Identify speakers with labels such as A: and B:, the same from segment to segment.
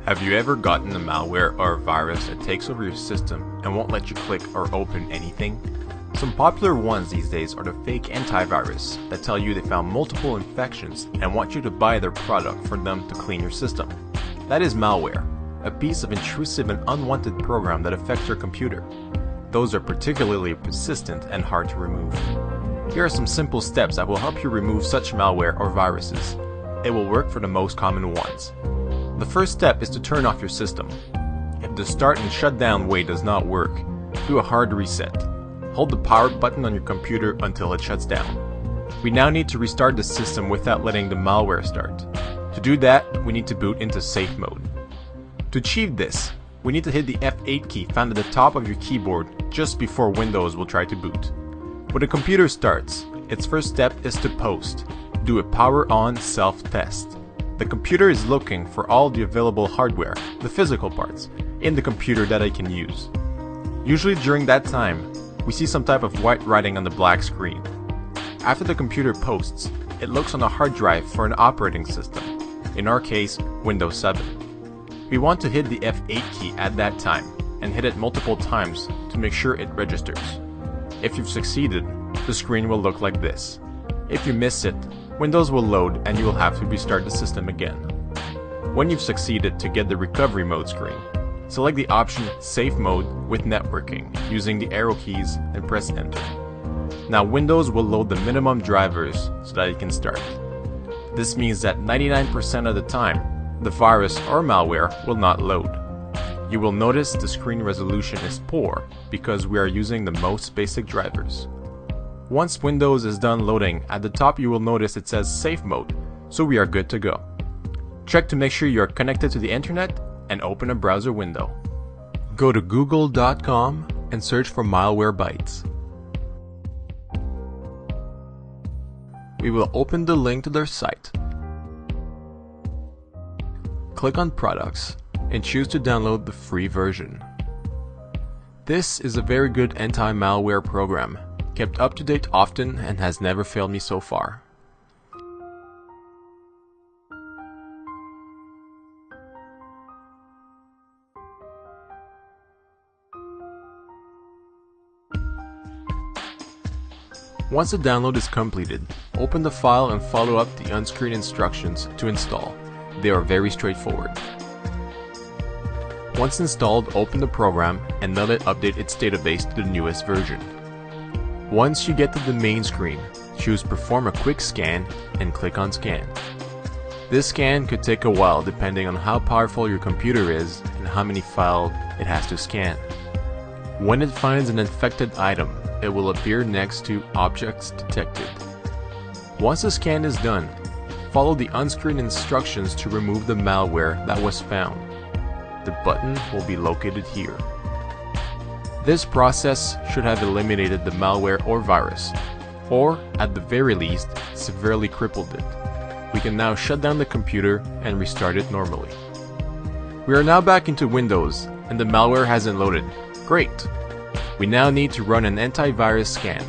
A: Have you ever gotten a malware or a virus that takes over your system and won't let you click or open anything? Some popular ones these days are the fake antivirus that tell you they found multiple infections and want you to buy their product for them to clean your system. That is malware, a piece of intrusive and unwanted program that affects your computer. Those are particularly persistent and hard to remove. Here are some simple steps that will help you remove such malware or viruses. It will work for the most common ones. The first step is to turn off your system. If the start and shut down way does not work, do a hard reset. Hold the power button on your computer until it shuts down. We now need to restart the system without letting the malware start. To do that, we need to boot into safe mode. To achieve this, we need to hit the F8 key found at the top of your keyboard just before Windows will try to boot. When the computer starts, its first step is to post. Do a power on self-test. The computer is looking for all the available hardware, the physical parts, in the computer that I can use. Usually during that time, we see some type of white writing on the black screen. After the computer posts, it looks on a hard drive for an operating system, in our case, Windows 7. We want to hit the F8 key at that time, and hit it multiple times to make sure it registers. If you've succeeded, the screen will look like this. If you miss it, Windows will load and you will have to restart the system again. When you've succeeded to get the recovery mode screen, select the option Safe Mode with Networking using the arrow keys and press Enter. Now Windows will load the minimum drivers so that it can start. This means that 99% of the time, the virus or malware will not load. You will notice the screen resolution is poor because we are using the most basic drivers. Once Windows is done loading, at the top you will notice it says Safe Mode, so we are good to go. Check to make sure you are connected to the internet and open a browser window. Go to google.com and search for Malwarebytes. We will open the link to their site. Click on Products and choose to download the free version. This is a very good anti-malware program, kept up to date often and has never failed me so far. Once the download is completed, open the file and follow up the on-screen instructions to install. They are very straightforward. Once installed, open the program and let it update its database to the newest version. Once you get to the main screen, choose Perform a quick scan and click on Scan. This scan could take a while depending on how powerful your computer is and how many files it has to scan. When it finds an infected item, it will appear next to Objects Detected. Once the scan is done, follow the on-screen instructions to remove the malware that was found. The button will be located here. This process should have eliminated the malware or virus, or at the very least, severely crippled it. We can now shut down the computer and restart it normally. We are now back into Windows and the malware hasn't loaded. Great! We now need to run an antivirus scan.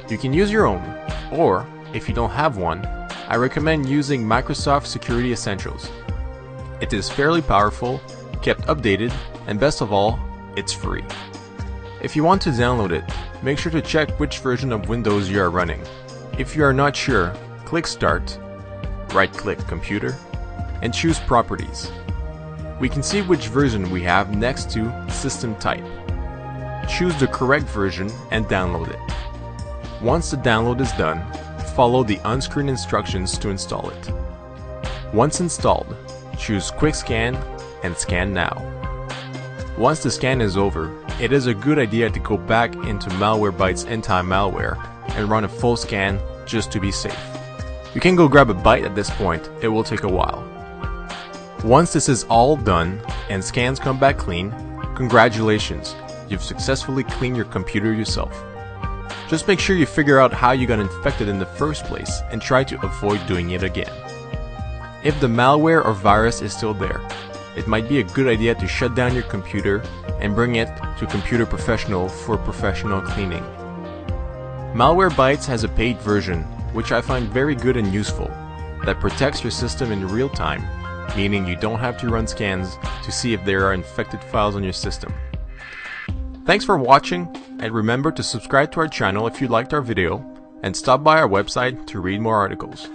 A: You can use your own, or if you don't have one, I recommend using Microsoft Security Essentials. It is fairly powerful, kept updated, and best of all, it's free. If you want to download it, make sure to check which version of Windows you are running. If you are not sure, click Start, right-click Computer, and choose Properties. We can see which version we have next to System Type. Choose the correct version and download it. Once the download is done, follow the on-screen instructions to install it. Once installed, choose Quick Scan and Scan Now. Once the scan is over, it is a good idea to go back into Malwarebytes anti-malware and run a full scan just to be safe. You can go grab a bite at this point, it will take a while. Once this is all done and scans come back clean, congratulations, you've successfully cleaned your computer yourself. Just make sure you figure out how you got infected in the first place and try to avoid doing it again. If the malware or virus is still there, it might be a good idea to shut down your computer and bring it to a computer professional for professional cleaning. Malwarebytes has a paid version, which I find very good and useful, that protects your system in real time meaning you don't have to run scans to see if there are infected files on your system. Thanks for watching, and remember to subscribe to our channel if you liked our video, and stop by our website to read more articles.